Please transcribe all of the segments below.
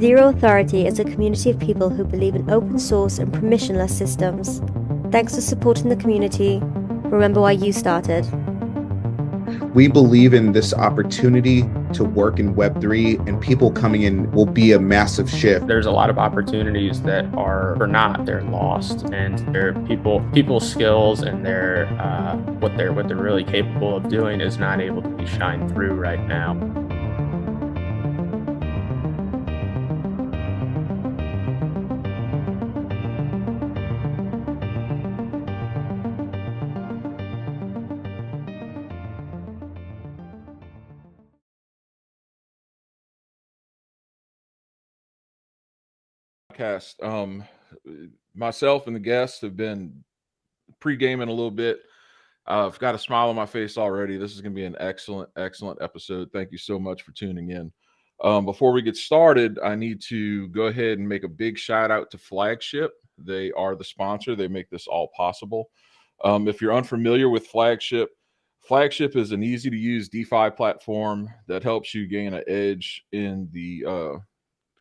Zero Authority is a community of people who believe in open source and permissionless systems. Thanks for supporting the community. Remember why you started. We believe in this opportunity to work in Web3, and people coming in will be a massive shift. There's a lot of opportunities that are for naught. They're lost, and their people's skills and their what they're really capable of doing is not able to be shined through right now. Podcast. Myself and the guests have been pre-gaming a little bit. I've got a smile on my face already. This is going to be an excellent episode. Thank you so much for tuning in. Before we get started, I need to go ahead and make a big shout out to Flagship. They are the sponsor. They make this all possible. If you're unfamiliar with Flagship is an easy to use DeFi platform that helps you gain an edge in the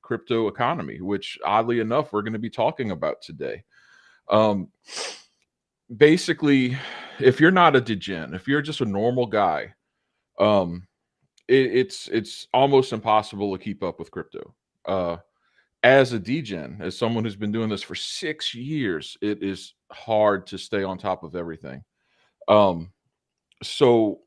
crypto economy, which oddly enough, we're going to be talking about today. Basically, if you're not a degen, if you're just a normal guy, it's almost impossible to keep up with crypto. As a degen, as someone who's been doing this for 6 years, it is hard to stay on top of everything. So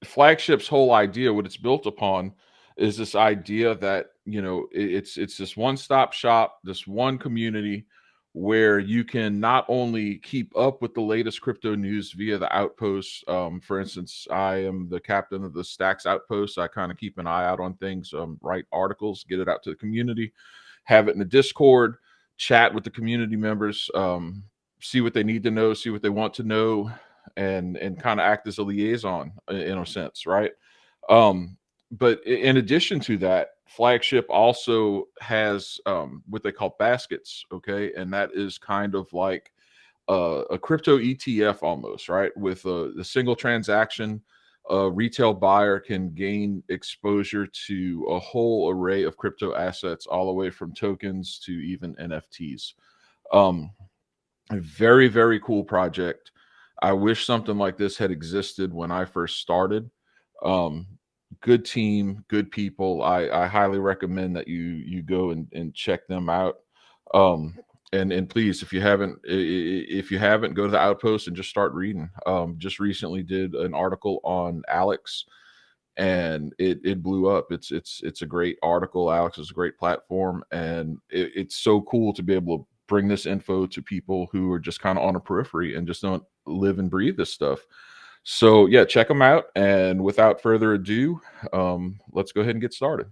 Flagship's whole idea, what it's built upon, is this idea that it's this one-stop shop, this one community where you can not only keep up with the latest crypto news via the outposts. For instance, I am the captain of the Stacks outpost. I kind of keep an eye out on things, write articles, get it out to the community, have it in the Discord, chat with the community members, see what they need to know, see what they want to know, and kind of act as a liaison in a sense, right? But in addition to that, Flagship also has what they call baskets, okay? And that is kind of like a crypto ETF almost, right? With the single transaction, a retail buyer can gain exposure to a whole array of crypto assets, all the way from tokens to even NFTs. A very, very cool project. I wish something like this had existed when I first started. Good team, good people. I highly recommend that you go and check them out. And please, if you haven't, go to the Outpost and just start reading. Just recently did an article on Alex, and it blew up. It's a great article. Alex is a great platform, and it's so cool to be able to bring this info to people who are just kind of on a periphery and just don't live and breathe this stuff. So yeah, check them out. And without further ado, let's go ahead and get started.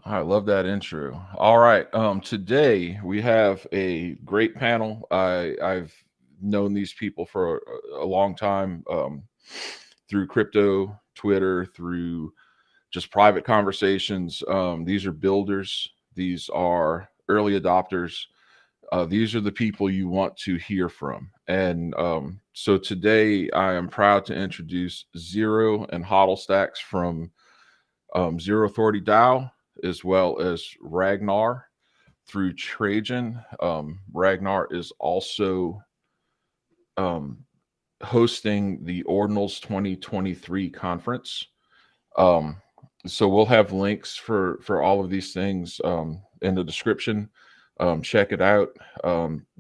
I love that intro. All right. Today we have a great panel. I've known these people for a long time, through crypto, Twitter, through just private conversations. These are builders. These are early adopters. These are the people you want to hear from. And so today I am proud to introduce Zero and Hodl Stacks from Zero Authority DAO, as well as Ragnar through Trajan. Ragnar is also hosting the Ordinals 2023 conference. So we'll have links for all of these things in the description. Check it out.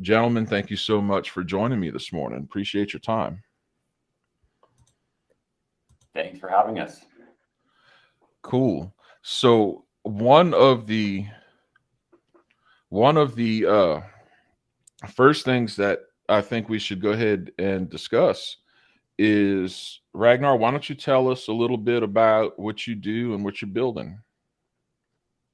Gentlemen, thank you so much for joining me this morning. Appreciate your time. Thanks for having us. Cool. So one of the first things that I think we should go ahead and discuss is Ragnar. Why don't you tell us a little bit about what you do and what you're building?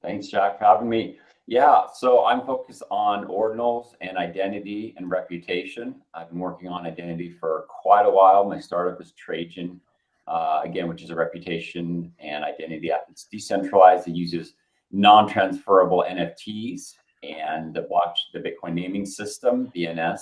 Thanks, Jack, for having me. Yeah, so I'm focused on ordinals and identity and reputation. I've been working on identity for quite a while. My startup is Trajan, again, which is a reputation and identity app. It's decentralized. It uses non-transferable NFTs and the Bitcoin naming system, BNS,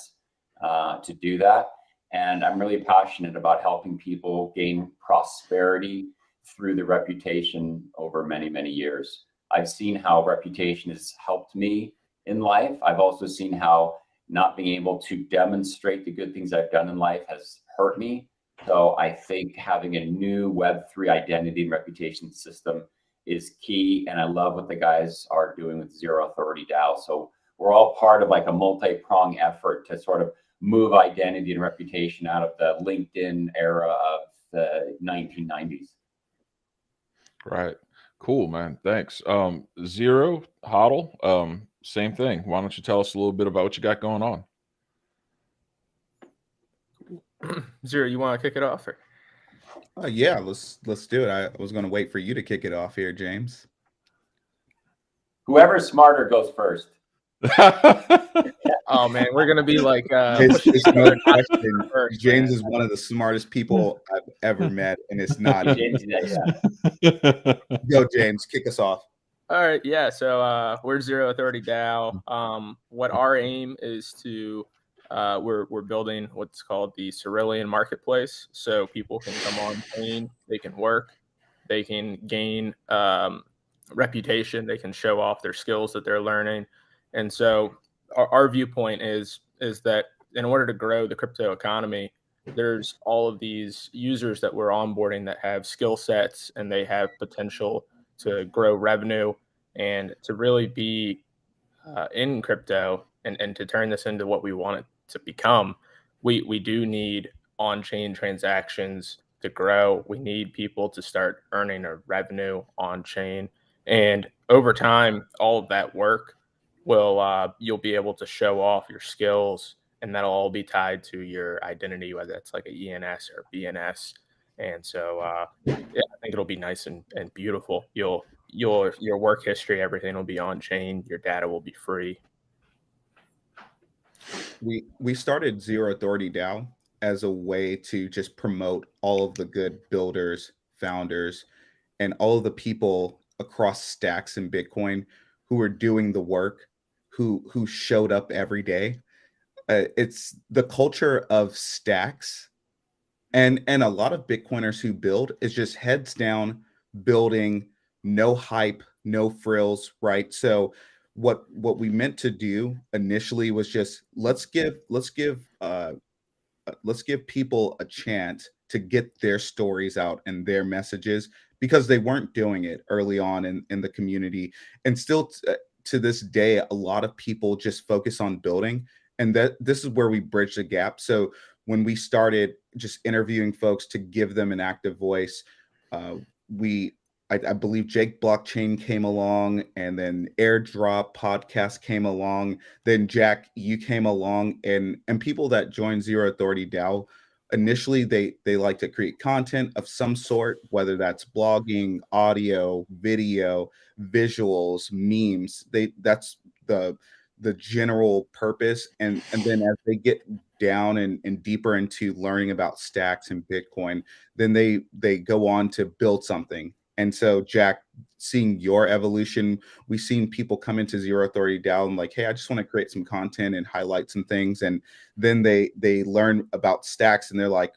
to do that. And I'm really passionate about helping people gain prosperity through the reputation over many, many years. I've seen how reputation has helped me in life. I've also seen how not being able to demonstrate the good things I've done in life has hurt me. So I think having a new Web3 identity and reputation system is key. And I love what the guys are doing with Zero Authority DAO. So we're all part of like a multi-pronged effort to sort of move identity and reputation out of the LinkedIn era of the 1990s. Right. Cool, man. Thanks. Zero Hodl, same thing. Why don't you tell us a little bit about what you got going on? Zero, you want to kick it off? Or? Yeah, let's do it. I was going to wait for you to kick it off here, James. Whoever's smarter goes first. Oh man, we're gonna be like It's no question. James is one of the smartest people I've ever met, and it's not. James, yeah. Go, James, kick us off. All right, yeah. So we're Zero Authority DAO. What our aim is to we're building what's called the Cerulean Marketplace, so people can come on chain, they can work, they can gain reputation, they can show off their skills that they're learning, and so our viewpoint is that in order to grow the crypto economy, there's all of these users that we're onboarding that have skill sets and they have potential to grow revenue and to really be in crypto and to turn this into what we want it to become. We do need on-chain transactions to grow. We need people to start earning a revenue on-chain. And over time, all of that work will you'll be able to show off your skills, and that'll all be tied to your identity, whether it's like a ENS or BNS. And so yeah, I think it'll be nice and beautiful. Your work history, everything will be on chain. Your data will be free. We started Zero Authority DAO as a way to just promote all of the good builders, founders, and all of the people across stacks in Bitcoin who are doing the work, who showed up every day. It's the culture of stacks, and a lot of Bitcoiners who build is just heads down building, no hype, no frills, right? So what we meant to do initially was just let's give people a chance to get their stories out and their messages, because they weren't doing it early on in the community. And still to this day, a lot of people just focus on building, and that this is where we bridge the gap. So when we started just interviewing folks to give them an active voice, I believe Jake Blockchain came along, and then Airdrop podcast came along. Then Jack, you came along, and people that joined Zero Authority DAO, initially they like to create content of some sort, whether that's blogging, audio, video, visuals, memes. That's the general purpose. And then as they get down and deeper into learning about stacks and Bitcoin, then they go on to build something. And so, Jack, seeing your evolution, we've seen people come into Zero Authority DAO and like, hey, I just want to create some content and highlight some things. And then they learn about stacks and they're like,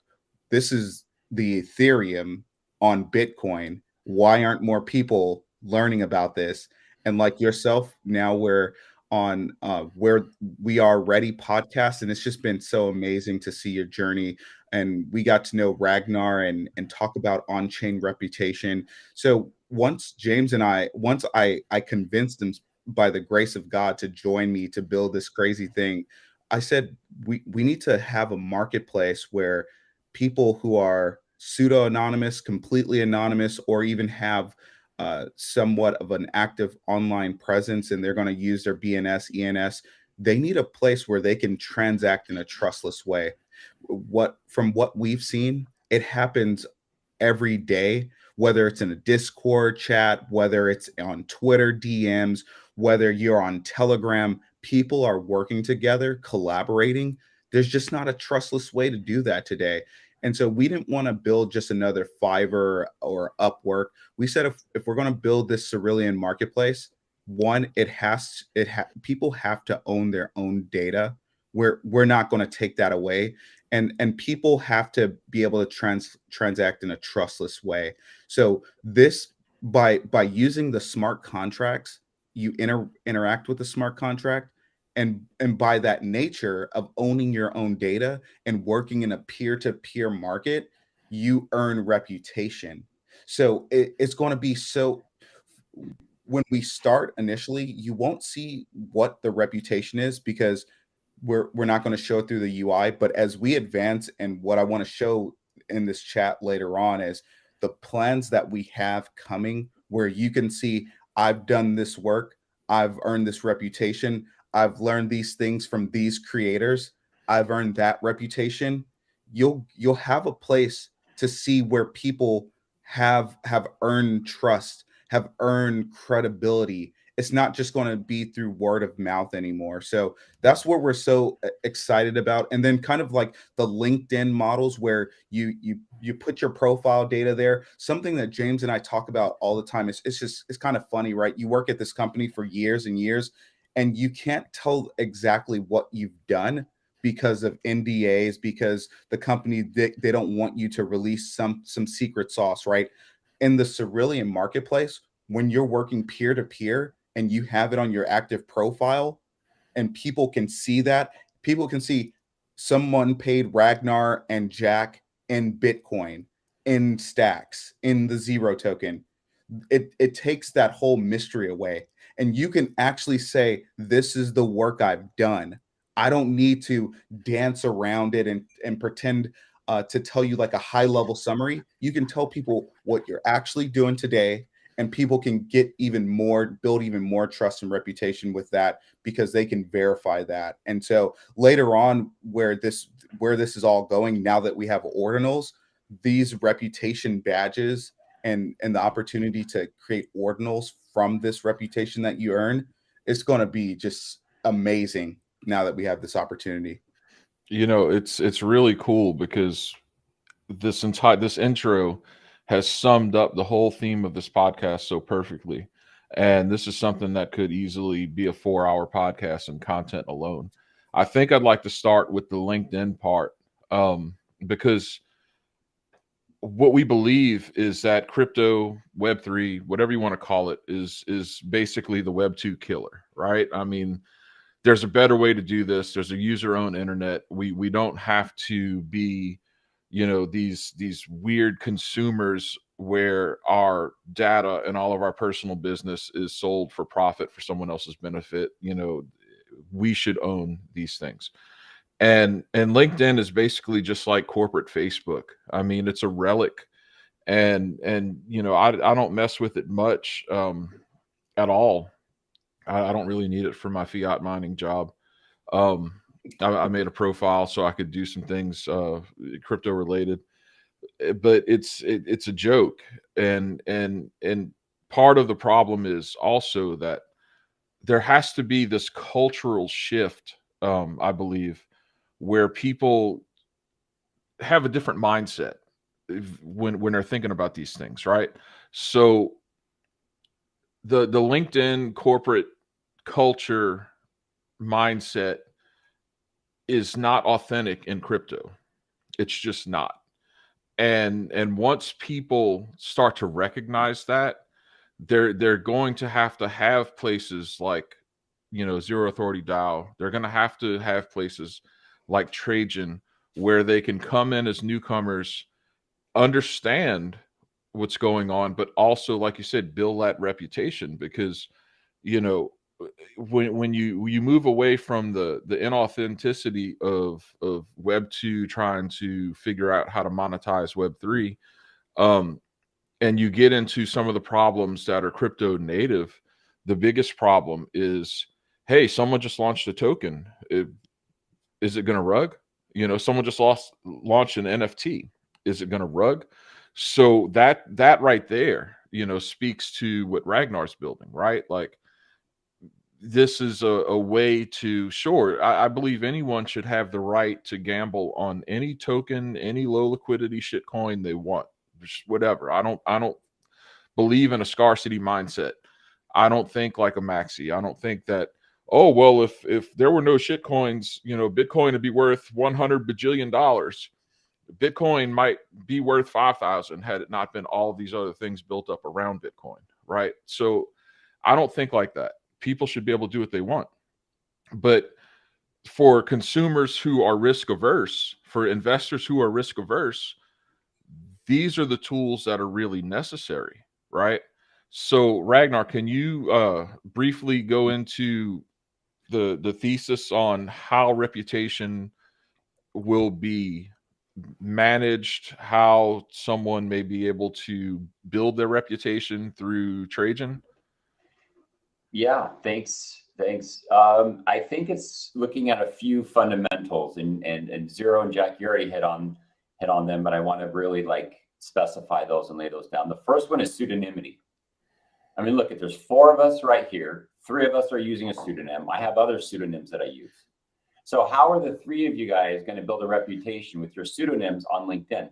this is the Ethereum on Bitcoin. Why aren't more people learning about this? And like yourself, now we're on Where We Are Ready podcast, and it's just been so amazing to see your journey. And we got to know Ragnar and talk about on-chain reputation. So once I convinced them by the grace of God to join me to build this crazy thing, I said we need to have a marketplace where people who are pseudo anonymous, completely anonymous, or even have somewhat of an active online presence, and they're going to use their BNS, ENS. They need a place where they can transact in a trustless way. From what we've seen, it happens every day, whether it's in a Discord chat, whether it's on Twitter DMs, whether you're on Telegram. People are working together, collaborating. There's just not a trustless way to do that today. And so we didn't want to build just another Fiverr or Upwork. We said if we're going to build this Cerulean marketplace, one, people have to own their own data. We're not going to take that away, and people have to be able to transact in a trustless way. So this, by using the smart contracts, you interact with the smart contract, and by that nature of owning your own data and working in a peer-to-peer market, you earn reputation. So it's going to be so, when we start initially, you won't see what the reputation is, because we're not going to show it through the UI. But as we advance, and what I want to show in this chat later on is the plans that we have coming, where you can see, I've done this work, I've earned this reputation, I've learned these things from these creators, I've earned that reputation. You'll have a place to see where people have earned trust, have earned credibility. It's not just going to be through word of mouth anymore. So that's what we're so excited about. And then kind of like the LinkedIn models, where you put your profile data there. Something that James and I talk about all the time. It's kind of funny, right? You work at this company for years and years, and you can't tell exactly what you've done because of NDAs, because the company, they don't want you to release some secret sauce, right? In the Cerulean marketplace, when you're working peer to peer and you have it on your active profile, and people can see that, people can see someone paid Ragnar and Jack in Bitcoin, in stacks, in the Zero token. It takes that whole mystery away, and you can actually say, this is the work I've done. I don't need to dance around it and pretend to tell you like a high level summary. You can tell people what you're actually doing today, and people can build even more trust and reputation with that, because they can verify that. And so later on, where this is all going, now that we have ordinals, these reputation badges and the opportunity to create ordinals from this reputation that you earn, it's going to be just amazing now that we have this opportunity. You know, it's really cool because this intro has summed up the whole theme of this podcast so perfectly. And this is something that could easily be a 4-hour podcast in content alone. I think I'd like to start with the LinkedIn part, because what we believe is that crypto, Web3, whatever you want to call it, is basically the Web2 killer, right? I mean, there's a better way to do this. There's a user-owned internet. We don't have to be, these weird consumers where our data and all of our personal business is sold for profit for someone else's benefit. We should own these things. And LinkedIn is basically just like corporate Facebook. I mean, it's a relic, and I don't mess with it much at all. I don't really need it for my fiat mining job. I made a profile so I could do some things crypto related, but it's a joke, and part of the problem is also that there has to be this cultural shift, I believe, where people have a different mindset when they're thinking about these things, right? So the LinkedIn corporate culture mindset is not authentic in crypto. It's just not. And once people start to recognize that, they're going to have places like, Zero Authority DAO. They're going to have places like Trajan, where they can come in as newcomers, understand what's going on, but also, like you said, build that reputation. Because when you move away from the inauthenticity of Web 2 trying to figure out how to monetize Web 3, and you get into some of the problems that are crypto native, the biggest problem is, hey, someone just launched a token. Is it going to rug? You know, someone just launched an NFT. Is it going to rug? So that right there, you know, speaks to what Ragnar's building, right? Like, this is a way to, sure, I believe anyone should have the right to gamble on any token, any low liquidity shit coin they want, just whatever. I don't believe in a scarcity mindset. I don't think like a maxi. I don't think that, oh well, if there were no shit coins, you know, Bitcoin would be worth 100 bajillion dollars. Bitcoin might be worth 5,000 had it not been all of these other things built up around Bitcoin, right? So I don't think like that. People should be able to do what they want. But for consumers who are risk averse, for investors who are risk averse, these are the tools that are really necessary, right? So Ragnar, can you briefly go into the thesis on how reputation will be managed, how someone may be able to build their reputation through Trajan? Yeah, thanks. I think it's looking at a few fundamentals, and Zero and Jack, you already hit on them, but I want to really like specify those and lay those down. The first one is pseudonymity. I mean, look, if there's 4 of us right here, 3 of us are using a pseudonym. I have other pseudonyms that I use. So how are the 3 of you guys going to build a reputation with your pseudonyms on LinkedIn?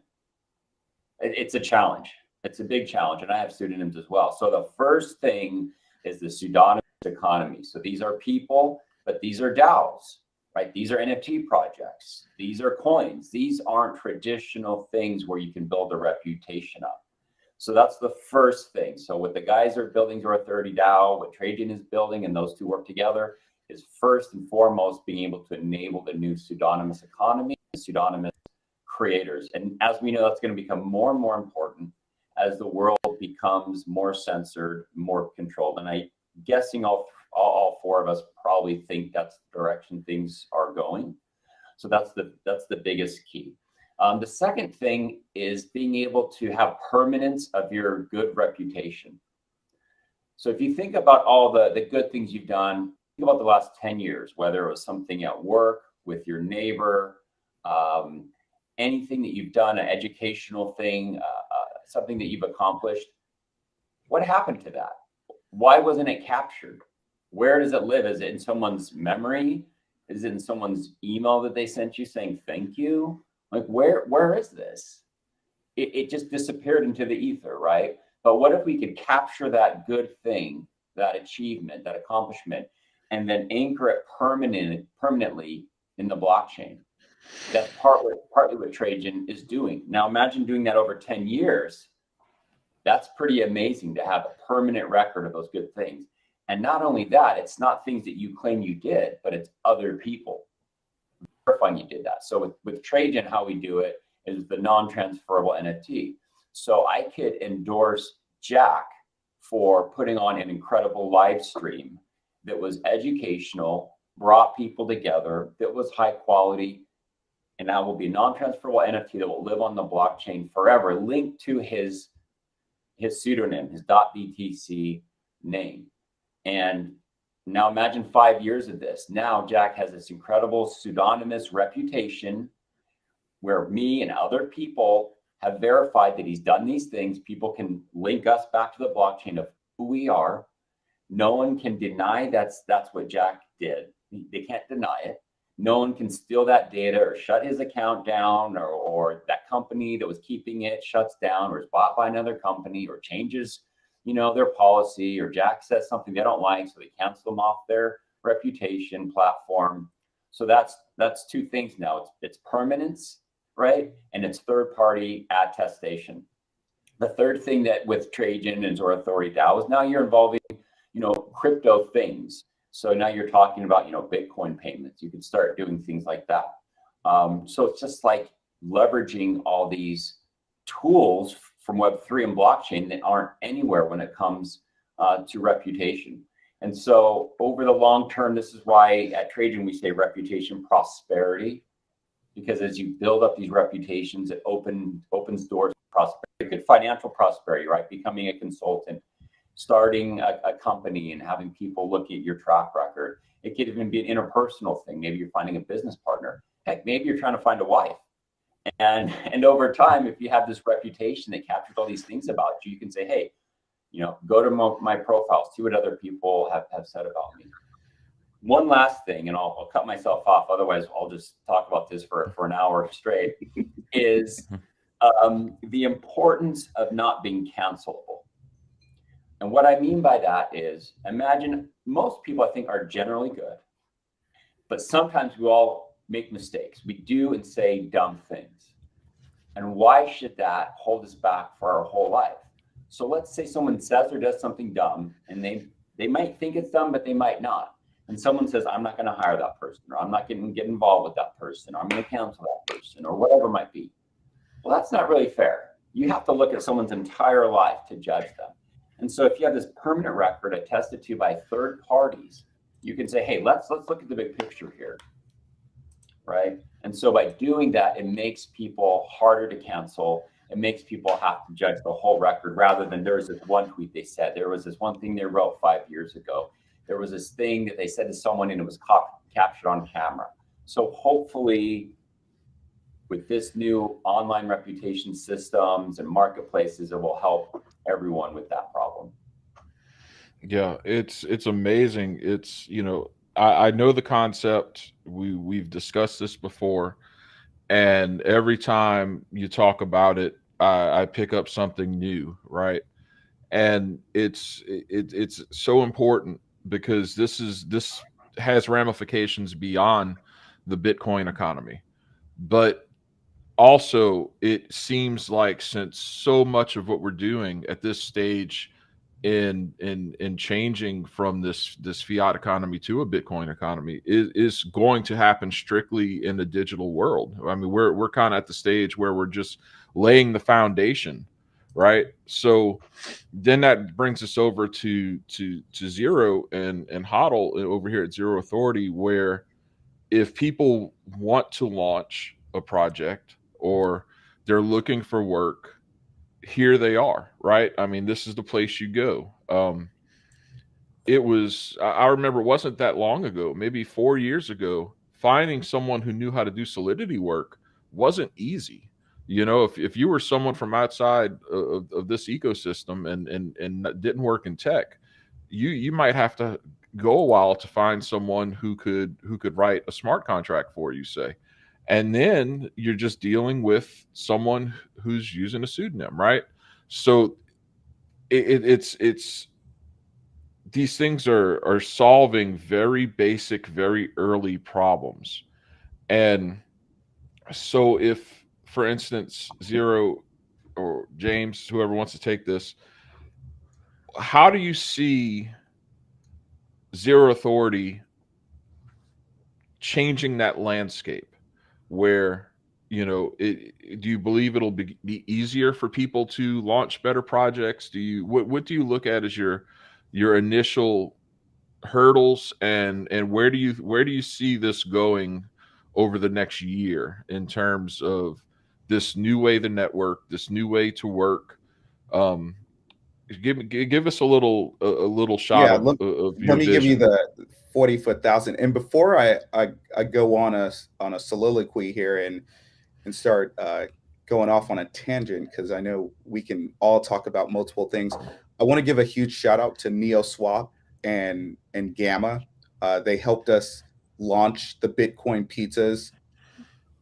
It's a challenge. It's a big challenge, and I have pseudonyms as well. So the first thing is the pseudonymous economy. So these are people, but these are DAOs, right? These are NFT projects. These are coins. These aren't traditional things where you can build a reputation up. So that's the first thing. So what the guys are building Zero 30 DAO, what Trajan is building, and those two work together, is first and foremost being able to enable the new pseudonymous economy, pseudonymous creators. And as we know, that's going to become more and more important as the world becomes more censored, more controlled. And I'm guessing all 4 of us probably think that's the direction things are going. So that's the biggest key. The second thing is being able to have permanence of your good reputation. So if you think about all the good things you've done, think about the last 10 years, whether it was something at work, with your neighbor, anything that you've done, an educational thing, something that you've accomplished. What happened to that? Why wasn't it captured? Where does it live? Is it in someone's memory? Is it in someone's email that they sent you saying thank you? Like, where is this? It just disappeared into the ether, right? But what if we could capture that good thing, that achievement, that accomplishment, and then anchor it permanently in the blockchain? That's partly what Trajan is doing. Now imagine doing that over 10 years. That's pretty amazing to have a permanent record of those good things. And not only that, it's not things that you claim you did, but it's other people verifying you did that. So with Trajan, how we do it is the non-transferable NFT. So I could endorse Jack for putting on an incredible live stream that was educational, brought people together, that was high quality, and that will be a non-transferable NFT that will live on the blockchain forever, linked to his pseudonym, his .btc name. And now imagine 5 years of this. Now Jack has this incredible pseudonymous reputation where me and other people have verified that he's done these things. People can link us back to the blockchain of who we are. No one can deny that's what Jack did. They can't deny it. No one can steal that data or shut his account down, or that company that was keeping it shuts down or is bought by another company or changes, their policy, or Jack says something they don't like, so they cancel them off their reputation platform. So that's 2 things now. It's permanence, right? And it's third-party attestation. The third thing that with Trajan and Zero Authority DAO is now you're involving, crypto things. So now you're talking about, Bitcoin payments. You can start doing things like that. So it's just like leveraging all these tools from Web3 and blockchain that aren't anywhere when it comes to reputation. And so over the long term, this is why at Trajan we say reputation prosperity, because as you build up these reputations, it opens doors to prosperity, good financial prosperity, right? Becoming a consultant, starting a company and having people look at your track record. It could even be an interpersonal thing. Maybe you're finding a business partner. Heck, maybe you're trying to find a wife. And over time, if you have this reputation that captures all these things about you, you can say, hey, go to my profile, see what other people have said about me. One last thing, and I'll cut myself off, otherwise I'll just talk about this for an hour straight, is the importance of not being cancelable. And what I mean by that is, imagine most people, I think, are generally good, but sometimes we all make mistakes. We do and say dumb things. And why should that hold us back for our whole life? So let's say someone says or does something dumb, and they might think it's dumb, but they might not. And someone says, I'm not going to hire that person, or I'm not going to get involved with that person, or I'm going to cancel that person, or whatever it might be. Well, that's not really fair. You have to look at someone's entire life to judge them. And so if you have this permanent record attested to by third parties, you can say, hey, let's look at the big picture here, right? And so by doing that, it makes people harder to cancel. It makes people have to judge the whole record rather than there was this one tweet they said. There was this one thing they wrote 5 years ago. There was this thing that they said to someone and it was captured on camera. So hopefully with this new online reputation systems and marketplaces, it will help everyone with that problem. Yeah, it's amazing. It's, I know the concept. We've discussed this before, and every time you talk about it, I pick up something new, right? And it's so important because this has ramifications beyond the Bitcoin economy. But also, it seems like since so much of what we're doing at this stage in changing from this fiat economy to a Bitcoin economy is going to happen strictly in the digital world. I mean, we're kind of at the stage where we're just laying the foundation, right? So then that brings us over to Zero and Hodl over here at Zero Authority, where if people want to launch a project or they're looking for work, here they are, right? I mean, this is the place you go. I remember it wasn't that long ago, maybe 4 years ago, finding someone who knew how to do Solidity work wasn't easy. If you were someone from outside of this ecosystem and didn't work in tech, you might have to go a while to find someone who could write a smart contract for you, say. And then you're just dealing with someone who's using a pseudonym, right? So it's these things are solving very basic, very early problems. And so if, for instance, Zero or James, whoever wants to take this, how do you see Zero Authority changing that landscape where, do you believe it'll be easier for people to launch better projects? What do you look at as your initial hurdles, and where do you see this going over the next year in terms of this new way to network, this new way to work? Um, give us a little shot Yeah, of your let me give you vision. the 40-foot thousand. And before I go on a soliloquy here and start going off on a tangent, because I know we can all talk about multiple things, I want to give a huge shout out to NeoSwap and Gamma. They helped us launch the Bitcoin pizzas.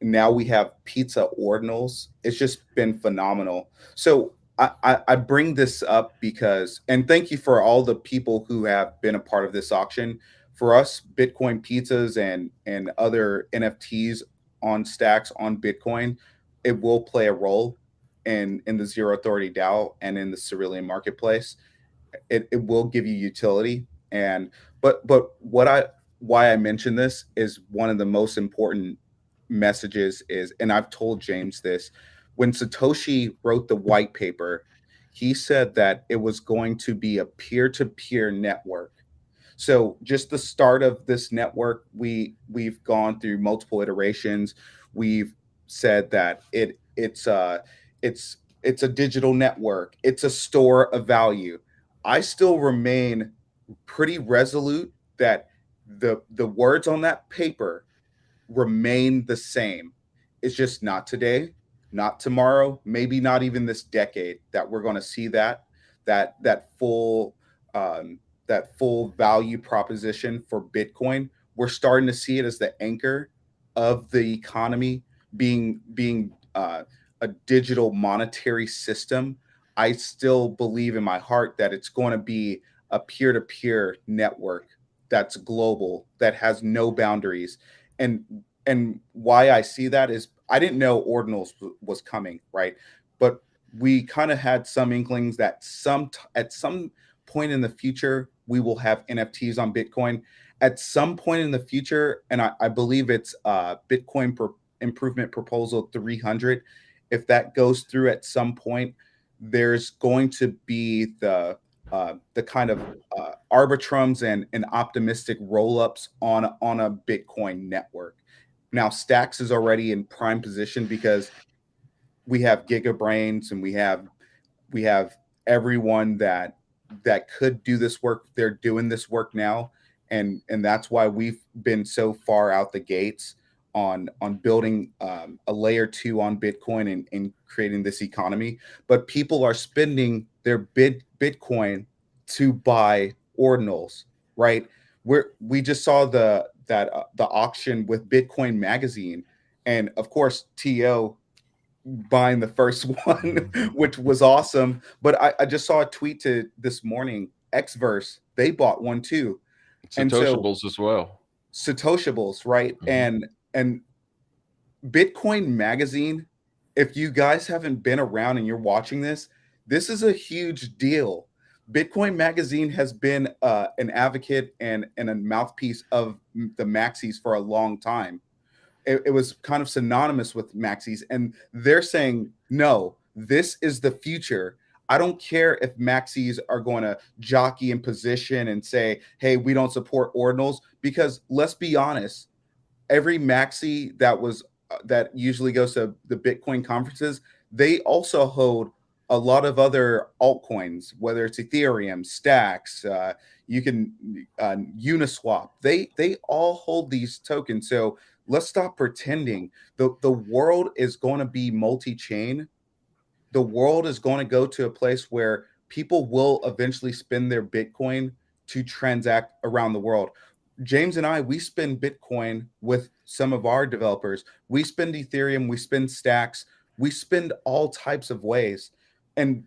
Now we have pizza ordinals. It's just been phenomenal. So I bring this up because, and thank you for all the people who have been a part of this auction. For us, Bitcoin pizzas and other NFTs on stacks on Bitcoin, it will play a role in the Zero Authority DAO and in the Cerulean marketplace. It will give you utility. And but why I mention this is one of the most important messages is, and I've told James this, when Satoshi wrote the white paper, he said that it was going to be a peer-to-peer network. So just the start of this network, we've gone through multiple iterations. We've said that it's a digital network. It's a store of value. I still remain pretty resolute that the words on that paper remain the same. It's just not today, not tomorrow, maybe not even this decade that we're going to see that full that full value proposition for Bitcoin. We're starting to see it as the anchor of the economy, being a digital monetary system. I still believe in my heart that it's going to be a peer-to-peer network that's global, that has no boundaries. And why I see that is I didn't know ordinals was coming, right? But we kind of had some inklings that at some point in the future we will have NFTs on Bitcoin. At some point in the future, and I believe it's Bitcoin Improvement Proposal 300. If that goes through at some point, there's going to be the kind of arbitrums and optimistic roll-ups on a Bitcoin network. Now, Stacks is already in prime position because we have GigaBrains and we have everyone that could do this work. They're doing this work now, and that's why we've been so far out the gates on building a layer 2 on Bitcoin and creating this economy. But people are spending their Bitcoin to buy ordinals, right? We just saw the auction with Bitcoin Magazine, and of course TO buying the first one, which was awesome. But I just saw a tweet to this morning, Xverse, they bought one too. And so Satoshables as well. Satoshables, right? Mhm. And Bitcoin Magazine, if you guys haven't been around and you're watching this is a huge deal. Bitcoin Magazine has been an advocate and a mouthpiece of the maxis for a long time. It was kind of synonymous with maxis, and they're saying, no, this is the future. I don't care if maxis are going to jockey in position and say, hey, we don't support ordinals, because let's be honest, every maxi that usually goes to the Bitcoin conferences, they also hold a lot of other altcoins, whether it's Ethereum, Stacks, you can Uniswap. They all hold these tokens. So let's stop pretending. The world is going to be multi-chain. The world is going to go to a place where people will eventually spend their Bitcoin to transact around the world. James and I, we spend Bitcoin with some of our developers. We spend Ethereum, we spend Stacks, we spend all types of ways. And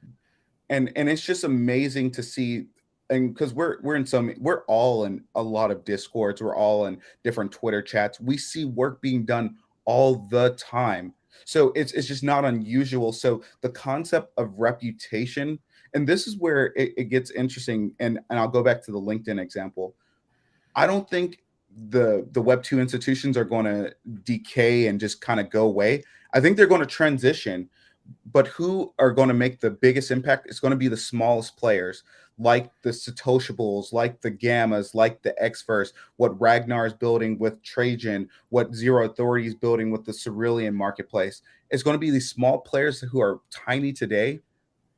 and it's just amazing to see, and because we're all in a lot of discords, we're all in different Twitter chats, we see work being done all the time. So it's just not unusual. So the concept of reputation, and this is where it gets interesting, and I'll go back to the LinkedIn example. I don't think the Web2 institutions are going to decay and just kind of go away. I think they're going to transition, but who are going to make the biggest impact? It's going to be the smallest players, like the Satoshables, like the Gammas, like the Xverse, what Ragnar is building with Trajan, what Zero Authority is building with the Cerulean marketplace. It's going to be these small players who are tiny today,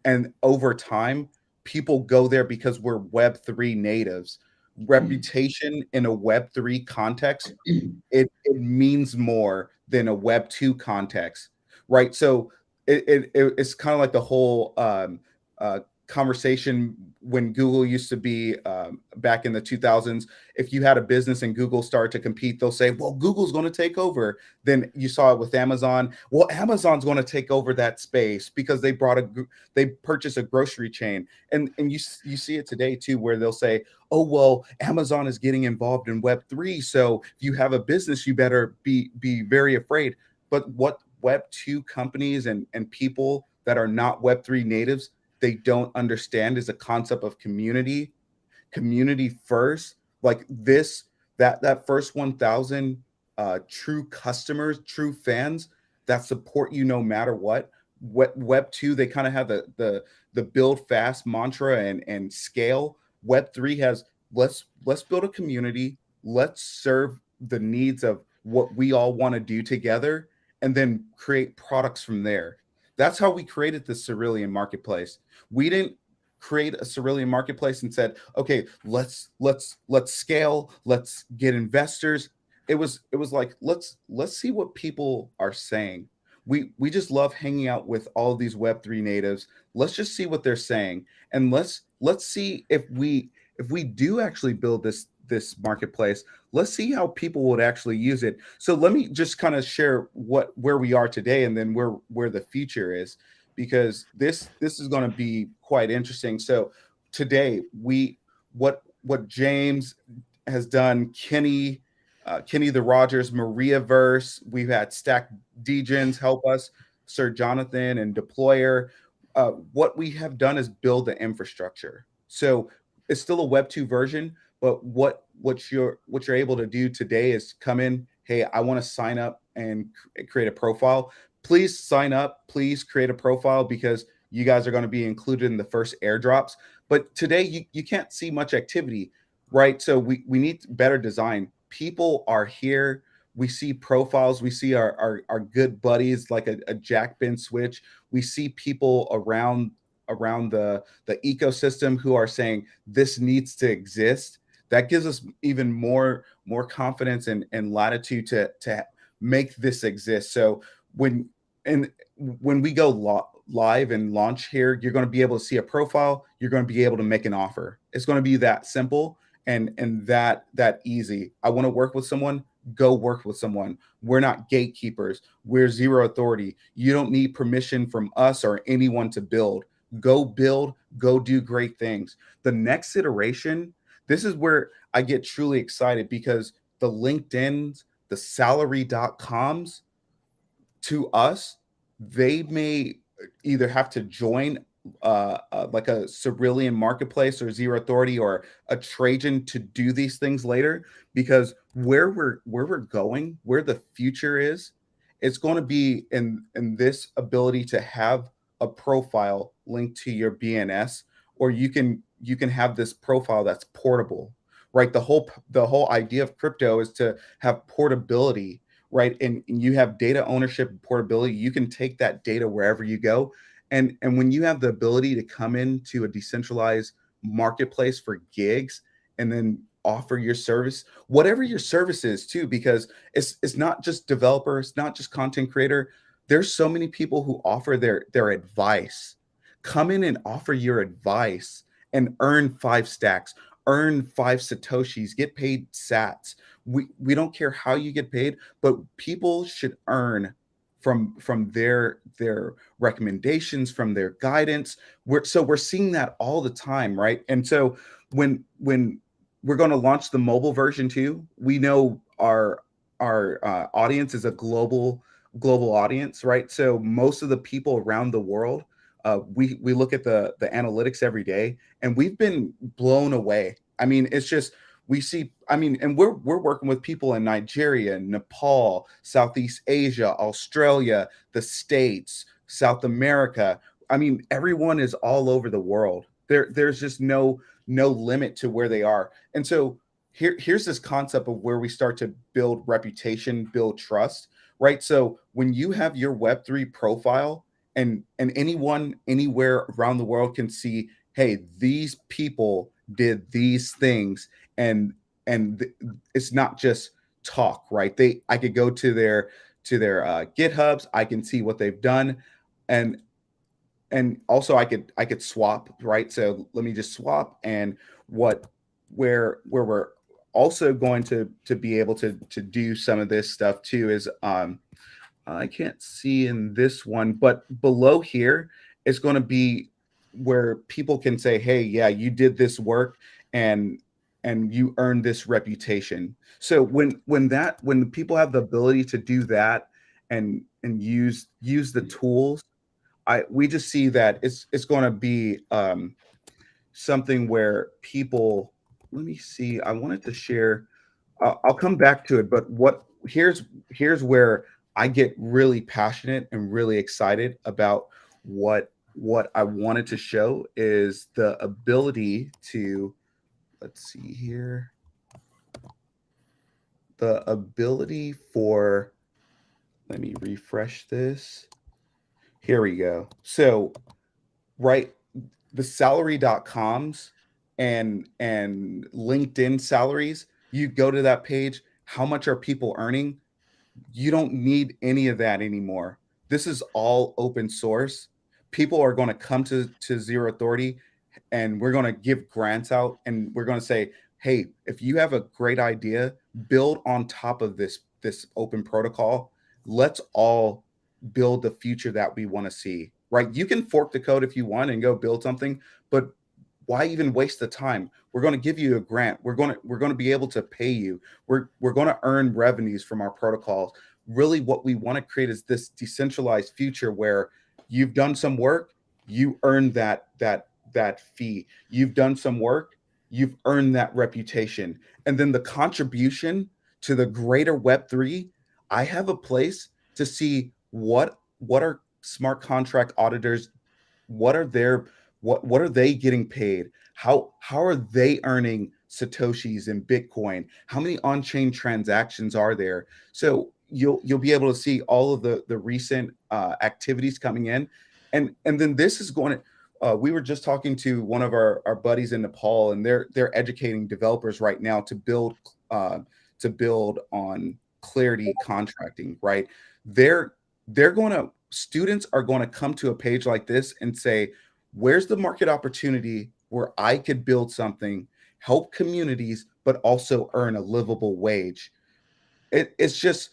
and over time, people go there because we're Web3 natives. Reputation in a Web3 context, it means more than a Web2 context, right? So it's kind of like the whole uh, conversation when Google used to be back in the 2000s. If you had a business and Google started to compete, they'll say, well, Google's going to take over. Then you saw it with Amazon. Well, Amazon's going to take over that space because they purchased a grocery chain. And you see it today too, where they'll say, oh, well, Amazon is getting involved in Web3. So if you have a business, you better be very afraid. But what Web2 companies and people that are not Web3 natives, they don't understand is a concept of community first, like this, that first 1,000 true customers, true fans that support you no matter what. Web 2, they kind of have the build fast mantra and scale. Web 3 has let's build a community, let's serve the needs of what we all want to do together, and then create products from there. That's how we created the Cerulean marketplace. We didn't create a Cerulean marketplace and said, okay, let's scale, let's get investors. it was like, let's see what people are saying. We just love hanging out with all of these Web3 natives. Let's just see what they're saying, and let's see if we do actually build this marketplace. Let's see how people would actually use it. So let me just kind of share where we are today, and then where the future is, because this is going to be quite interesting. So today, what James has done, Kenny the Rogers, Maria Verse. We've had Stack Degens help us, Sir Jonathan and Deployer. What we have done is build the infrastructure. So it's still a Web 2 version, but what you're able to do today is come in. Hey, I want to sign up and create a profile. Please sign up. Please create a profile, because you guys are going to be included in the first airdrops. But today you can't see much activity, right? So we need better design. People are here. We see profiles. We see our good buddies like a Jack Ben Switch. We see people around the ecosystem who are saying this needs to exist. That gives us even more confidence and latitude to make this exist. So when we go live and launch here, you're going to be able to see a profile. You're going to be able to make an offer. It's going to be that simple and that easy. I want to work with someone. Go work with someone. We're not gatekeepers. We're zero authority. You don't need permission from us or anyone to build. Go build. Go do great things. The next iteration, this is where I get truly excited, because the LinkedIn's, the salary.coms, to us, they may either have to join like a Cerulean marketplace or Zero Authority or a Trajan to do these things later, because where we're going, where the future is, it's going to be in this ability to have a profile linked to your BNS, or you can have this profile that's portable, right? The whole idea of crypto is to have portability, right? And you have data ownership and portability. You can take that data wherever you go. And when you have the ability to come into a decentralized marketplace for gigs and then offer your service, whatever your service is too, because it's not just developer, it's not just content creator. There's so many people who offer their advice. Come in and offer your advice and earn 5 stacks, earn 5 satoshis, get paid sats. We don't care how you get paid, but people should earn from their recommendations, from their guidance. We're seeing that all the time, right? And so when we're going to launch the mobile version too, we know our audience is a global audience, right? So most of the people around the world, we look at the analytics every day, and we've been blown away. I mean, it's just, we see, I mean, and we're working with people in Nigeria, Nepal, Southeast Asia, Australia, the States, South America. I mean, everyone is all over the world. There's just no limit to where they are. And so here's this concept of where we start to build reputation, build trust, right? So when you have your Web3 profile, and anyone anywhere around the world can see, hey, these people did these things, and it's not just talk, right? I could go to their GitHubs, I can see what they've done, and also I could swap, right? So let me just swap, and where we're also going to be able to do some of this stuff too is I can't see in this one, but below here is going to be where people can say, hey, yeah, you did this work, and you earned this reputation. So when people have the ability to do that and use the tools, we just see that it's going to be something where people, let me see, I wanted to share, I'll come back to it, but here's where I get really passionate and really excited about what I wanted to show is the ability to, let's see here, the ability for, let me refresh this. Here we go. So, right, the salary.coms and LinkedIn salaries, you go to that page, how much are people earning? You don't need any of that anymore. This is all open source. People are going to come to Zero Authority, and we're going to give grants out, and we're going to say, hey, if you have a great idea, build on top of this open protocol. Let's all build the future that we want to see. Right? You can fork the code if you want and go build something, but why even waste the time? We're going to give you a grant. We're going to be able to pay you. We're going to earn revenues from our protocols. Really, what we want to create is this decentralized future where you've done some work, you earn that fee. You've done some work, you've earned that reputation, and then the contribution to the greater Web3. I have a place to see what are smart contract auditors, what are their what are they getting paid, how are they earning satoshis in Bitcoin, how many on-chain transactions are there. So you'll be able to see all of the recent activities coming in, and then this is going to we were just talking to one of our buddies in Nepal, and they're educating developers right now to build on Clarity contracting, right? They're going to students are going to come to a page like this and say, where's the market opportunity where I could build something, help communities, but also earn a livable wage? It's just,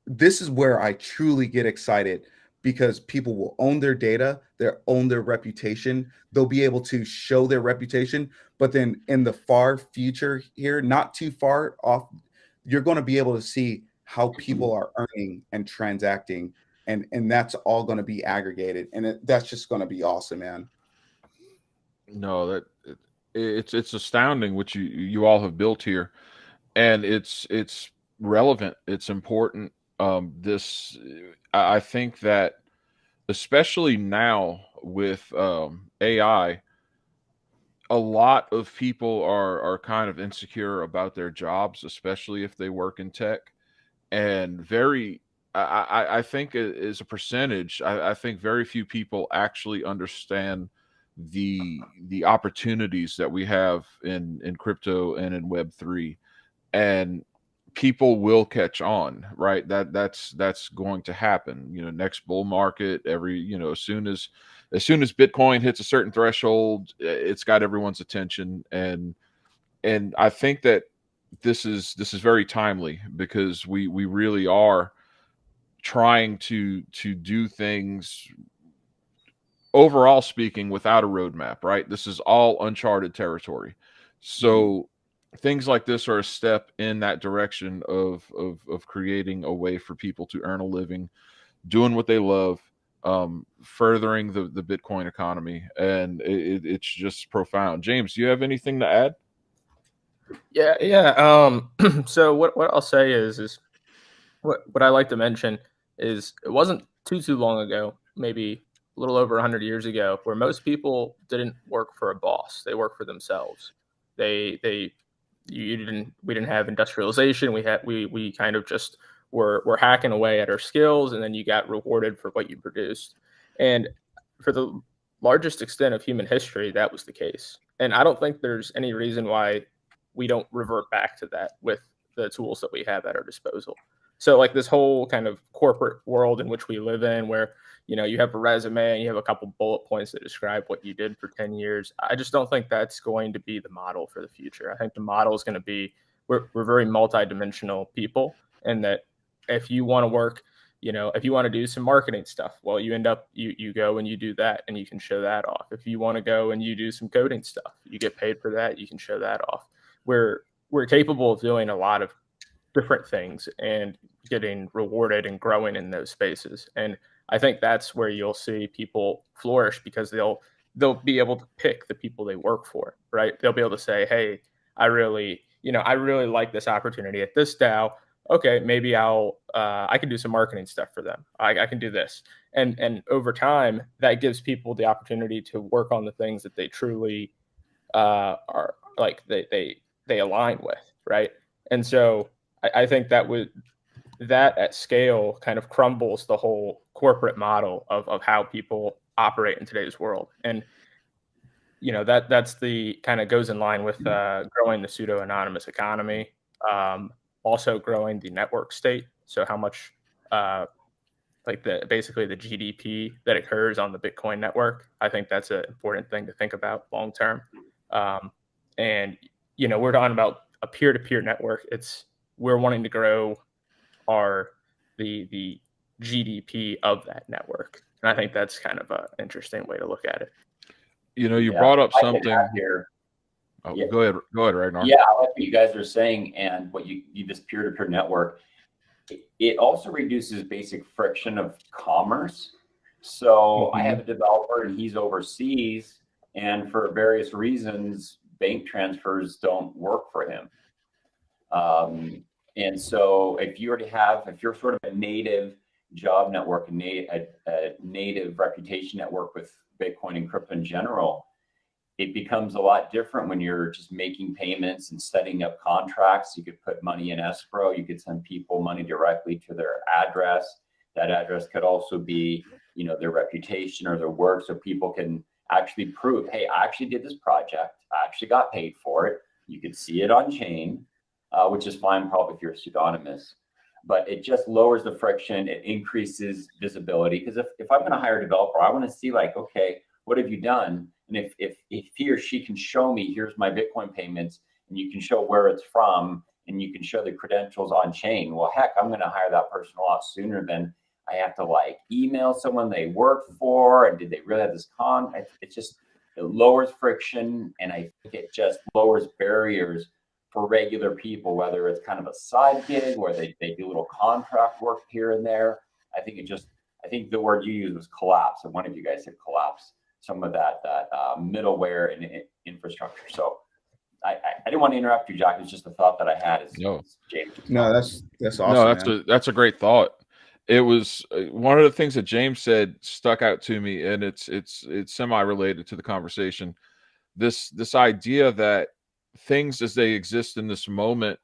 this is where I truly get excited, because people will own their data, they'll own their reputation, they'll be able to show their reputation. But then in the far future here, not too far off, you're going to be able to see how people are earning and transacting, and that's all going to be aggregated, and that's just going to be awesome, man. No, it's astounding what you all have built here, and it's relevant. It's important. This I think that especially now with AI, a lot of people are kind of insecure about their jobs, especially if they work in tech, and very. I think as a percentage, I think very few people actually understand the opportunities that we have in crypto and in Web3, and people will catch on, right? That's going to happen. Next bull market, as soon as Bitcoin hits a certain threshold, it's got everyone's attention, and I think that this is very timely, because we really are trying to do things, overall speaking, without a roadmap, right? This is all uncharted territory. So things like this are a step in that direction of creating a way for people to earn a living, doing what they love, furthering the Bitcoin economy, and it's just profound. James, do you have anything to add? Yeah. So what I'll say is what I like to mention is it wasn't too long ago, maybe a little over 100 years ago, where most people didn't work for a boss; they worked for themselves. They you didn't we didn't have industrialization. We kind of just were hacking away at our skills, and then you got rewarded for what you produced. And for the largest extent of human history, that was the case. And I don't think there's any reason why we don't revert back to that with the tools that we have at our disposal. So like this whole kind of corporate world in which we live in, where you have a resume and you have a couple bullet points that describe what you did for 10 years. I just don't think that's going to be the model for the future. I think the model is going to be we're very multidimensional people, and that if you want to work, if you want to do some marketing stuff, well, you end up you go and you do that, and you can show that off. If you want to go and you do some coding stuff, you get paid for that, you can show that off. We're capable of doing a lot of different things and getting rewarded and growing in those spaces. And I think that's where you'll see people flourish, because they'll be able to pick the people they work for, right? They'll be able to say, hey, I really like this opportunity at this DAO. Okay, maybe I can do some marketing stuff for them. I can do this. And over time, that gives people the opportunity to work on the things that they truly are like they align with, right? And so I think that at scale kind of crumbles the whole corporate model of how people operate in today's world. And that's the kind of goes in line with growing the pseudo anonymous economy. also growing the network state. So how much like basically the GDP that occurs on the Bitcoin network. I think that's an important thing to think about long term. And we're talking about a peer-to-peer network. We're wanting to grow the GDP of that network, and I think that's kind of an interesting way to look at it. You brought up something here. Oh, yeah. Go ahead, Ragnar. Yeah, I like what you guys are saying, and what you this peer-to-peer network. It also reduces basic friction of commerce. So I have a developer and he's overseas, and for various reasons, bank transfers don't work for him. And so if you're sort of a native job network, a native reputation network with Bitcoin and crypto in general, it becomes a lot different when you're just making payments and setting up contracts. You could put money in escrow. You could send people money directly to their address. That address could also be, their reputation or their work, so people can actually prove, hey, I actually did this project. I actually got paid for it. You could see it on chain, which is fine probably if you're pseudonymous. But it just lowers the friction. It increases visibility. Because if I'm going to hire a developer, I want to see okay, what have you done? And if he or she can show me, here's my Bitcoin payments, and you can show where it's from, and you can show the credentials on chain, well, heck, I'm going to hire that person a lot sooner than I have to email someone they work for, and did they really have this it lowers friction, and I think it just lowers barriers for regular people, whether it's kind of a side gig where they do little contract work here and there. I think the word you used was collapse, and one of you guys said collapse some of that middleware and infrastructure. So I didn't want to interrupt you, Jack. It's just a thought that I had. James. No, that's awesome. No, that's a great thought. It was one of the things that James said stuck out to me, and it's semi-related to the conversation. This idea that things as they exist in this moment,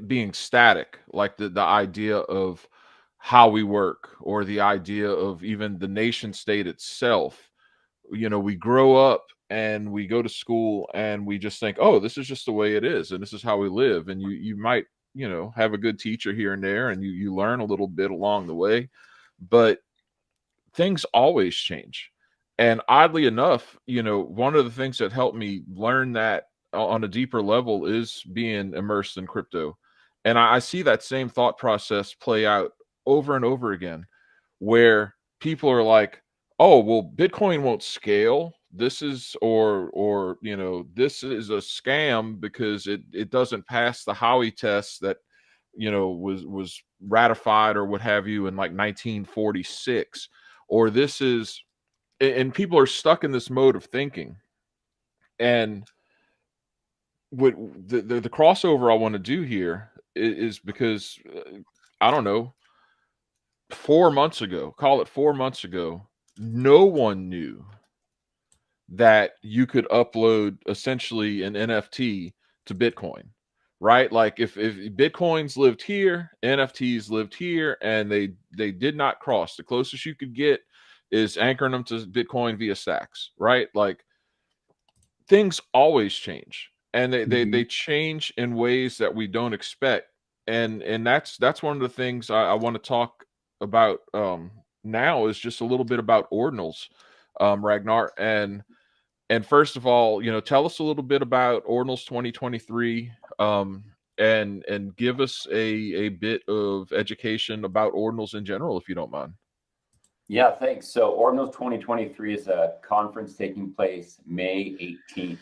being static, like the idea of how we work, or the idea of even the nation state itself. We grow up and we go to school and we just think, oh, this is just the way it is, and this is how we live. And you might have a good teacher here and there, and you learn a little bit along the way, but things always change. And oddly enough, one of the things that helped me learn that on a deeper level is being immersed in crypto. And I see that same thought process play out over and over again, where people are like, oh, well, Bitcoin won't scale. This is this is a scam because it doesn't pass the Howey test that was ratified or what have you in 1946, or this is, and people are stuck in this mode of thinking. And what the crossover I want to do here is because I don't know, 4 months ago, call it 4 months ago, no one knew that you could upload essentially an NFT to Bitcoin, right? Like if Bitcoins lived here, NFTs lived here, and they did not cross. The closest you could get is anchoring them to Bitcoin via stacks, right? Like things always change, and they change in ways that we don't expect. And that's one of the things I want to talk about now, is just a little bit about ordinals, Ragnar. And first of all, tell us a little bit about Ordinals 2023, and give us a bit of education about Ordinals in general, if you don't mind. Yeah, thanks. So Ordinals 2023 is a conference taking place May 18th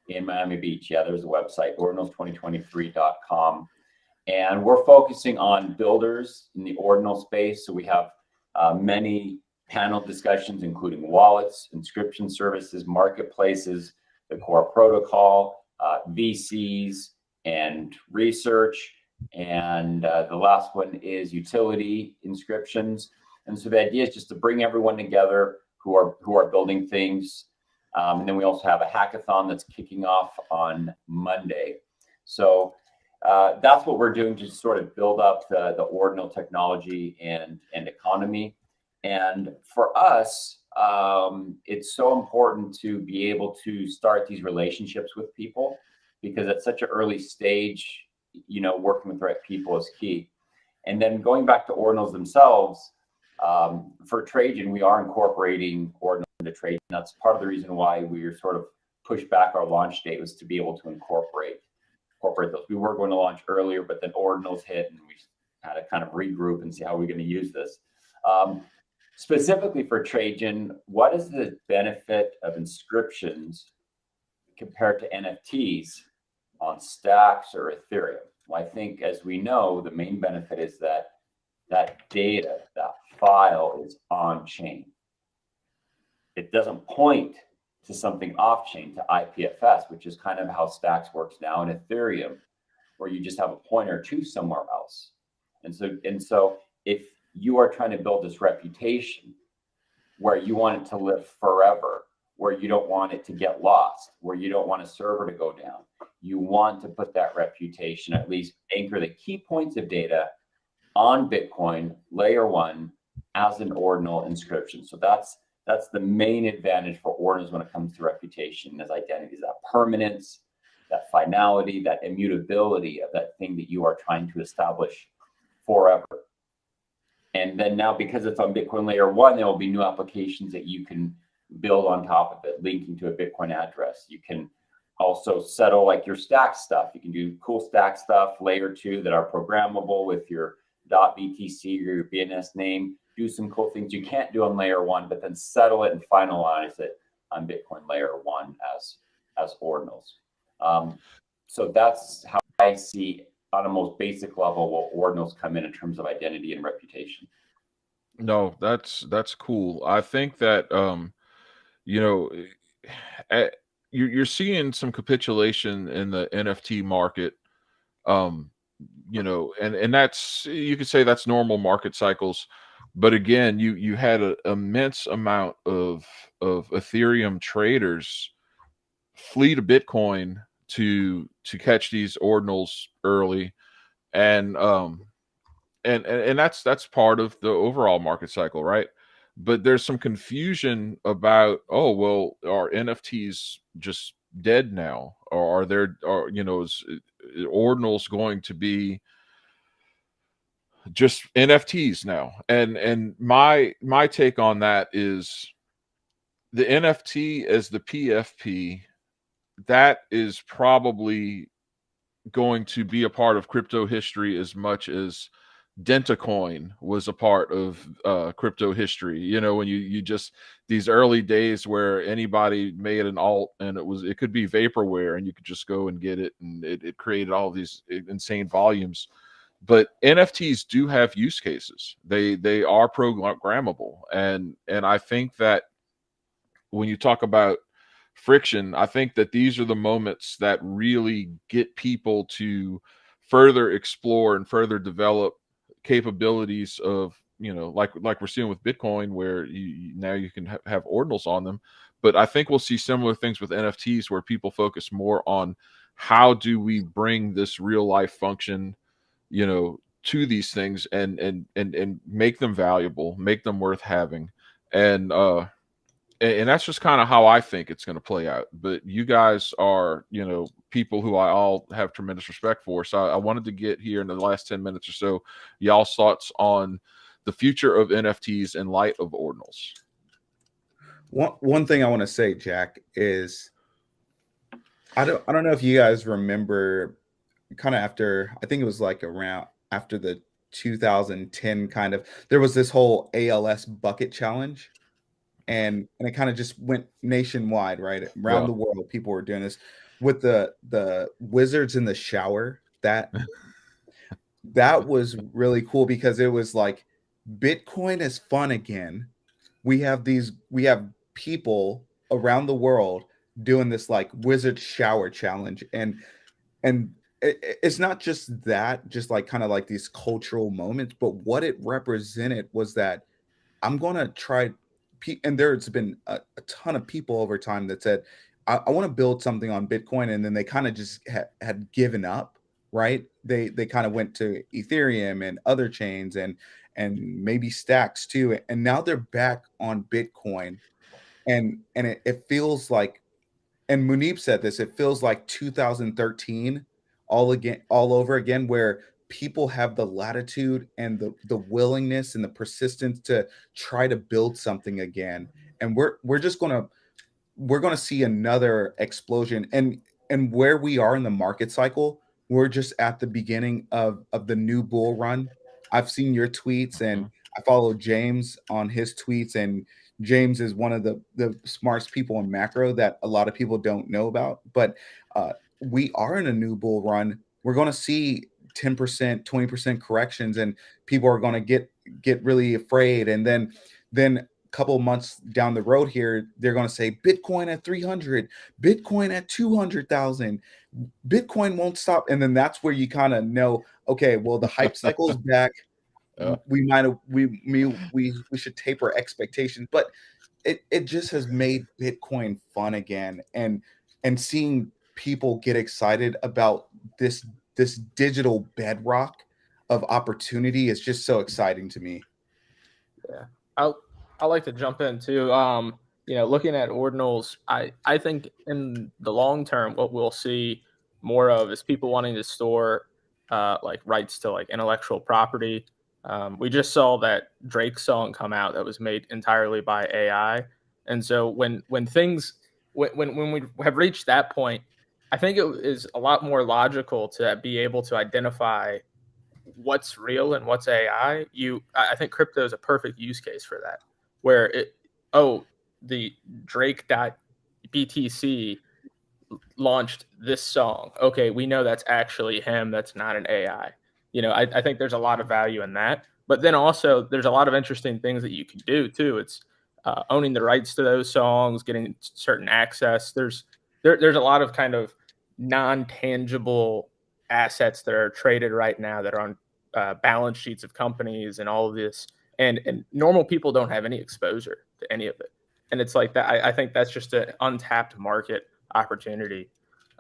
in Miami Beach. Yeah, there's a website, ordinals2023.com. And we're focusing on builders in the ordinal space. So we have many panel discussions, including wallets, inscription services, marketplaces, the core protocol, VCs, and research. And the last one is utility inscriptions. And so the idea is just to bring everyone together who are building things. And then we also have a hackathon that's kicking off on Monday. So that's what we're doing to sort of build up the ordinal technology and economy. And for us, it's so important to be able to start these relationships with people, because at such an early stage, working with the right people is key. And then going back to ordinals themselves, for Trajan, we are incorporating ordinals into Trajan. That's part of the reason why we were sort of pushed back our launch date, was to be able to incorporate those. We were going to launch earlier, but then ordinals hit, and we had to kind of regroup and see how we're going to use this. Specifically for Trajan, what is the benefit of inscriptions compared to NFTs on Stacks or Ethereum? Well, I think, as we know, the main benefit is that data, that file, is on chain. It doesn't point to something off chain, to IPFS, which is kind of how Stacks works now in Ethereum, where you just have a pointer to somewhere else. And so if you are trying to build this reputation where you want it to live forever, where you don't want it to get lost, where you don't want a server to go down, you want to put that reputation, at least anchor the key points of data on Bitcoin layer 1 as an ordinal inscription. So that's the main advantage for ordinals when it comes to reputation, as identity, that permanence, that finality, that immutability of that thing that you are trying to establish forever. And then now, because it's on Bitcoin layer 1, there will be new applications that you can build on top of it, linking to a Bitcoin address. You can also settle like your stack stuff. You can do cool stack stuff layer 2 that are programmable with your .btc or your BNS name. Do some cool things you can't do on layer 1, but then settle it and finalize it on Bitcoin layer 1 as ordinals. So that's how I see, on a most basic level, what ordinals come in terms of identity and reputation. No, that's cool. I think that you're seeing some capitulation in the NFT market. And that's, you could say that's normal market cycles. But again, you had an immense amount of Ethereum traders flee to Bitcoin to catch these ordinals early, and that's part of the overall market cycle, right? But there's some confusion about, oh well, are NFTs just dead now, or is ordinals going to be just NFTs now? And my take on that is, the NFT as the PFP, that is probably going to be a part of crypto history as much as Dentacoin was a part of crypto history. When you just, these early days where anybody made an alt, and it could be vaporware, and you could just go and get it, and it created all these insane volumes. But NFTs do have use cases. They are programmable, and I think that when you talk about friction, I think that these are the moments that really get people to further explore and further develop capabilities of, like we're seeing with Bitcoin, where now you can have ordinals on them. But I think we'll see similar things with NFTs, where people focus more on how do we bring this real life function, to these things, and make them valuable, make them worth having. And that's just kind of how I think it's going to play out. But you guys are, people who I all have tremendous respect for. So I wanted to get here in the last 10 minutes or so, y'all's thoughts on the future of NFTs in light of ordinals. One thing I want to say, Jack, is I don't know if you guys remember, kind of after, I think it was like around after the 2010 kind of, there was this whole ALS bucket challenge. And it kind of just went nationwide, right? Around the world, people were doing this with the wizards in the shower. That was really cool, because it was like, Bitcoin is fun again. We have people around the world doing this like wizard shower challenge, and it's not just that, just like kind of like these cultural moments, but what it represented was that I'm going to try. And there's been a ton of people over time that said, I want to build something on Bitcoin. And then they kind of just had given up, right? They kind of went to Ethereum and other chains, and maybe Stacks too. And now they're back on Bitcoin. And it feels like, and Munib said this, it feels like 2013 all over again, where people have the latitude and the willingness and the persistence to try to build something again. And we're going to see another explosion. And where we are in the market cycle, we're just at the beginning of the new bull run. I've seen your tweets, and I follow James on his tweets, and James is one of the smartest people in macro that a lot of people don't know about. But we are in a new bull run. We're going to see 10%, 20% corrections, and people are going to get really afraid. And then couple months down the road here, they're going to say Bitcoin at 300, Bitcoin at 200,000, Bitcoin won't stop. And then that's where you kind of know, okay, well, the hype cycle's back. We might have, we should taper expectations, but it just has made Bitcoin fun again. And seeing people get excited about this digital bedrock of opportunity is just so exciting to me. Yeah. I like to jump in too. Looking at ordinals, I think in the long term, what we'll see more of is people wanting to store like rights to like intellectual property. We just saw that Drake song come out that was made entirely by AI, and so when we have reached that point, I think it is a lot more logical to be able to identify what's real and what's AI. I think crypto is a perfect use case for that, where the Drake.BTC launched this song. Okay, we know that's actually him. That's not an AI. I think there's a lot of value in that. But then also, there's a lot of interesting things that you can do too. It's owning the rights to those songs, getting certain access. There's a lot of kind of non-tangible assets that are traded right now that are on balance sheets of companies and all of this. And normal people don't have any exposure to any of it. And it's like that. I think that's just an untapped market opportunity.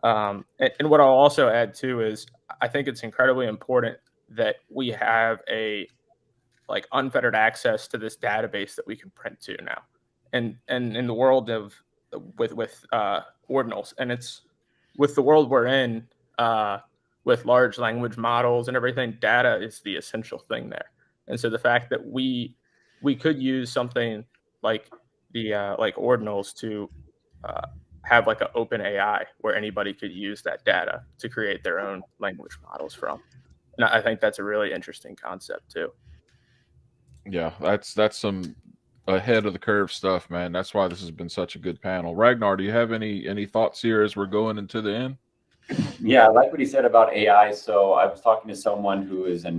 And what I'll also add too is I think it's incredibly important that we have a like unfettered access to this database that we can print to now. And in the world of with ordinals, and it's with the world we're in, with large language models and everything, data is the essential thing there. And so the fact that we could use something like the like ordinals to have like an open AI where anybody could use that data to create their own language models from. And I think that's a really interesting concept too. Yeah, that's some ahead of the curve stuff, man. That's why this has been such a good panel. Ragnar, do you have any thoughts here as we're going into the end? Yeah, I like what he said about AI. So I was talking to someone who is I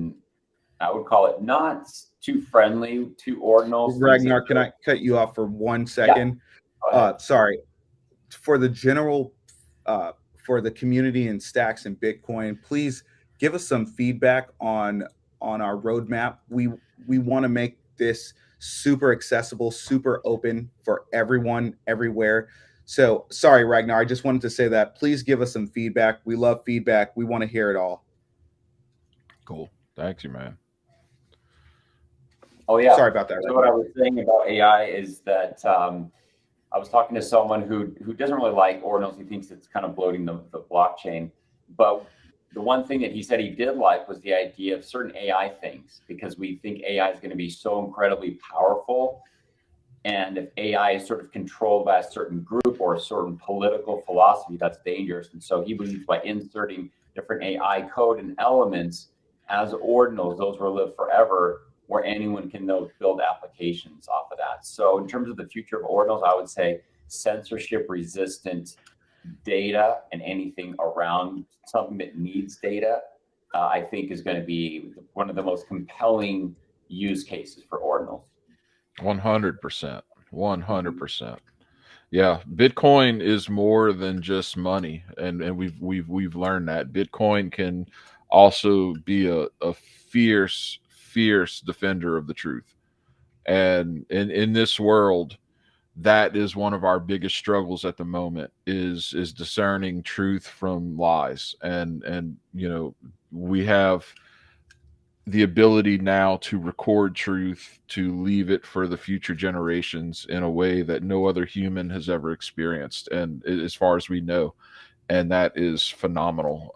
would call it not too friendly to ordinals. Ragnar, can I cut you off for 1 second? Yeah. Sorry. For the general, for the community in Stacks and Bitcoin, please give us some feedback on our roadmap. We want to make this super accessible, super open for everyone, everywhere. So sorry, Ragnar, I just wanted to say that. Please give us some feedback. We love feedback. We want to hear it all. Cool. Thank you, man. Oh yeah. Sorry about that. So what I was saying about AI is that I was talking to someone who doesn't really like ordinals. He thinks it's kind of bloating the blockchain. But the one thing that he said he did like was the idea of certain AI things, because we think AI is going to be so incredibly powerful. And if AI is sort of controlled by a certain group or a certain political philosophy, that's dangerous. And so he believes by inserting different AI code and elements as ordinals, those will live forever, where anyone can build applications off of that. So in terms of the future of ordinals, I would say censorship resistant data and anything around something that needs data, I think is going to be one of the most compelling use cases for ordinals. 100%. 100%. Yeah, Bitcoin is more than just money, and we've learned that Bitcoin can also be a fierce defender of the truth. And in this world, that is one of our biggest struggles at the moment is discerning truth from lies. And we have the ability now to record truth, to leave it for the future generations in a way that no other human has ever experienced, and as far as we know, and that is phenomenal.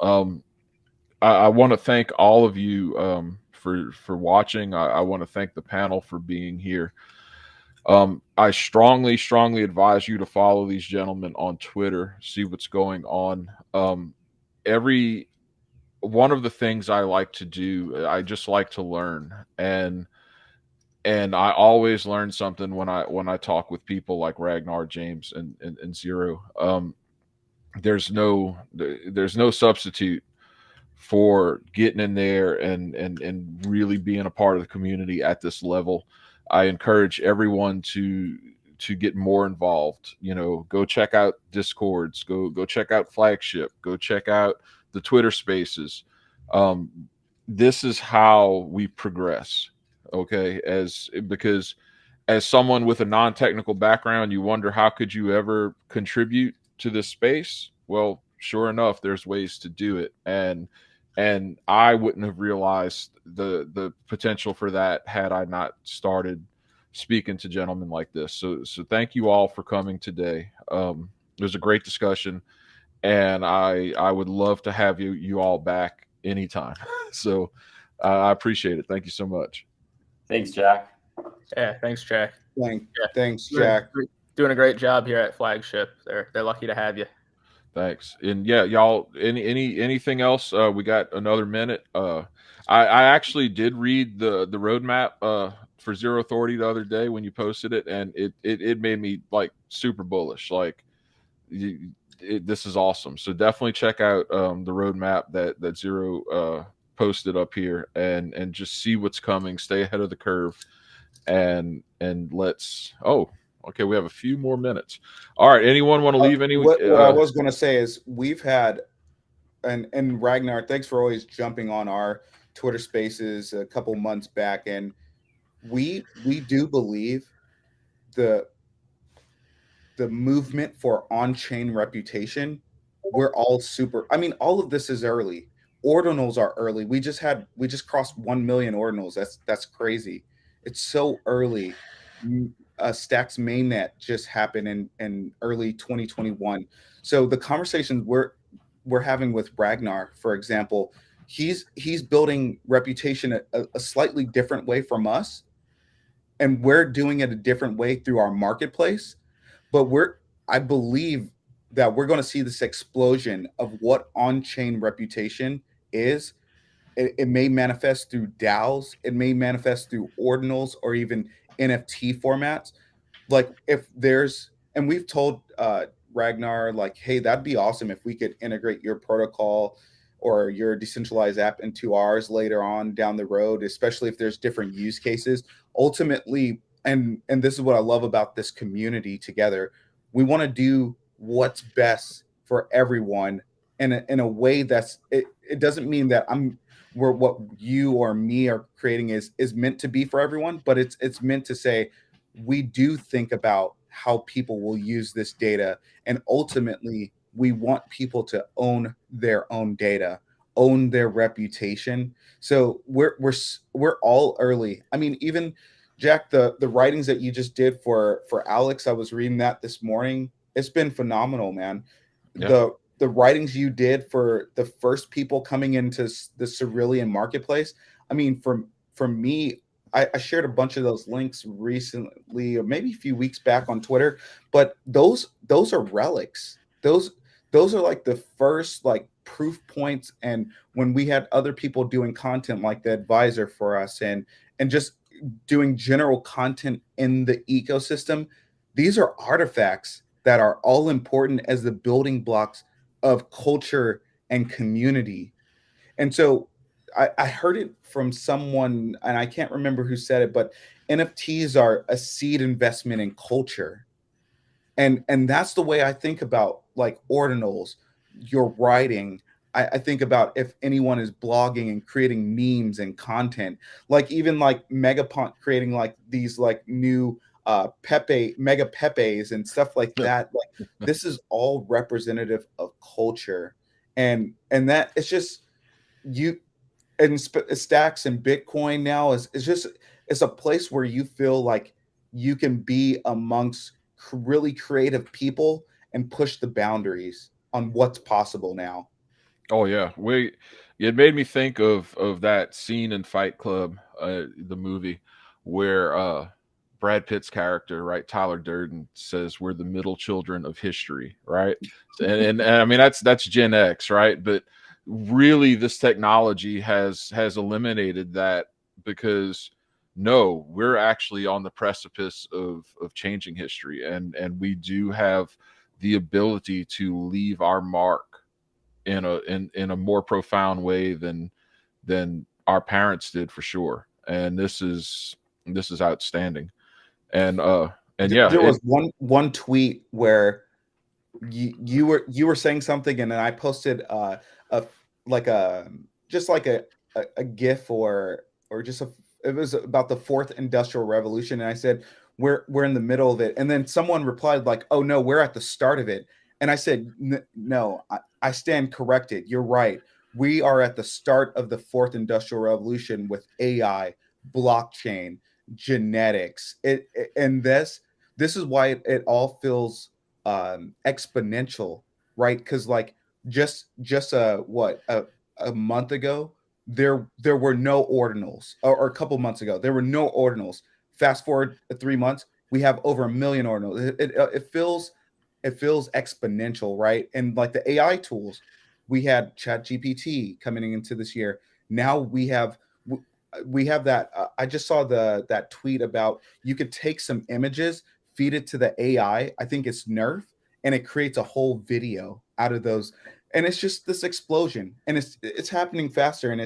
I want to thank all of you for watching. I want to thank the panel for being here. I strongly advise you to follow these gentlemen on Twitter, see what's going on. Every one of the things I like to do, I just like to learn, and I always learn something when I talk with people like Ragnar, James, and Zero. There's no substitute for getting in there and really being a part of the community at this level. I encourage everyone to get more involved. Go check out Discords, go check out Flagship, go check out the Twitter Spaces. Um, this is how we progress. Okay, because as someone with a non-technical background, you wonder how could you ever contribute to this space? Well, sure enough, there's ways to do it, and I wouldn't have realized the potential for that had I not started speaking to gentlemen like this. So thank you all for coming today. It was a great discussion, and I would love to have you all back anytime. So I appreciate it. Thank you so much. Thanks, Jack. Yeah, thanks, Jack. Thanks, Jack. Doing a great job here at Flagship. They're lucky to have you. Thanks. And yeah, y'all, anything else? We got another minute. I actually did read the roadmap for Zero Authority the other day when you posted it, and it made me like super bullish. Like this is awesome. So definitely check out the roadmap that Zero posted up here, and just see what's coming. Stay ahead of the curve, and let's. Oh, okay, we have a few more minutes. All right. Anyone want to leave any? What I was going to say is we've had, and Ragnar, thanks for always jumping on our Twitter Spaces a couple months back, and we do believe the movement for on-chain reputation. We're all super. I mean, all of this is early. Ordinals are early. We just crossed 1 million ordinals. That's crazy. It's so early. Stacks mainnet just happened in early 2021. So the conversations we're having with Ragnar, for example, he's building reputation a slightly different way from us, and we're doing it a different way through our marketplace. But I believe that we're going to see this explosion of what on-chain reputation is. It may manifest through DAOs, it may manifest through ordinals or even NFT formats. Like if there's, and we've told Ragnar, like, hey, that'd be awesome if we could integrate your protocol or your decentralized app into ours later on down the road, especially if there's different use cases. Ultimately, and this is what I love about this community together, we want to do what's best for everyone in a way that's it doesn't mean that we're what you or me are creating is meant to be for everyone, but it's meant to say we do think about how people will use this data, and ultimately we want people to own their own data, own their reputation. So we're all early. I mean, even Jack, the writings that you just did for Alex, I was reading that this morning. It's been phenomenal, man. Yeah. The writings you did for the first people coming into the Cerulean marketplace. I mean, for me, I shared a bunch of those links recently, or maybe a few weeks back on Twitter. But those are relics. Those are like the first like proof points. And when we had other people doing content like the advisor for us, and just doing general content in the ecosystem, these are artifacts that are all important as the building blocks of culture and community. And so I heard it from someone, and I can't remember who said it, but NFTs are a seed investment in culture. And that's the way I think about like ordinals, your writing. I think about if anyone is blogging and creating memes and content, like even like Megapont creating like these like new mega Pepes and stuff like that. Like this is all representative of culture. And that it's just you and stacks and Bitcoin now is just it's a place where you feel like you can be amongst really creative people and push the boundaries on what's possible now. Oh yeah, It made me think of that scene in Fight Club, the movie, where Brad Pitt's character, right, Tyler Durden, says we're the middle children of history, right? And I mean that's Gen X, right? But really, this technology has eliminated that, because no, we're actually on the precipice of changing history, and we do have the ability to leave our mark in a more profound way than our parents did, for sure. And this is outstanding. And yeah, There was one tweet where you were saying something, and then I posted a like a just like a gif, or just it was about the fourth industrial revolution, and I said we're in the middle of it, and then someone replied like, oh no, we're at the start of it. And I said, no, I stand corrected, you're right, we are at the start of the fourth industrial revolution with AI, blockchain, genetics. And this is why it all feels exponential, right? Because like just a month ago, there were no ordinals, or a couple months ago there were no ordinals. Fast forward 3 months, we have over 1 million ordinals. It feels exponential, right? And like the AI tools, we had Chat GPT coming into this year. Now we have that. I just saw that tweet about you could take some images, feed it to the AI. I think it's Nerf, and it creates a whole video out of those. And it's just this explosion, and it's happening faster, and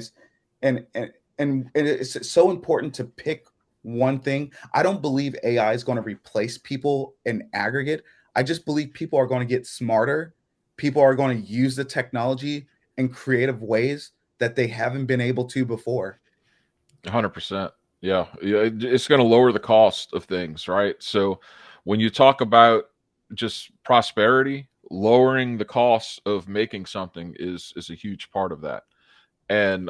it's so important to pick one thing. I don't believe AI is going to replace people in aggregate. I just believe people are going to get smarter. People are going to use the technology in creative ways that they haven't been able to before. 100%. Yeah, it's going to lower the cost of things, right? So when you talk about just prosperity, lowering the cost of making something is a huge part of that. And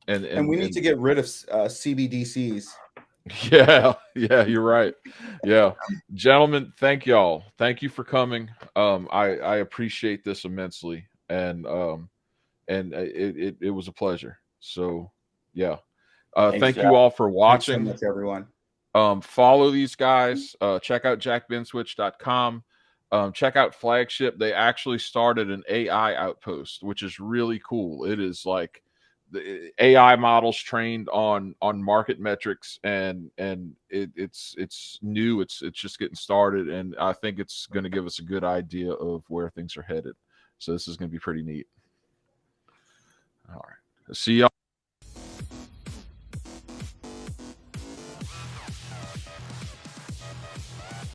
And we need to get rid of CBDCs. yeah, yeah, you're right. Yeah, gentlemen, thank y'all. Thank you for coming. I appreciate this immensely, and it was a pleasure. So yeah. Thanks, Thank Jack. you all for Thanks so watching. much, everyone. Follow these guys. Check out jackbenswitch.com. Check out Flagship. They actually started an AI outpost, which is really cool. It is like the AI models trained on market metrics, and it's new. It's just getting started, and I think it's going to give us a good idea of where things are headed. So this is going to be pretty neat. All right. See y'all.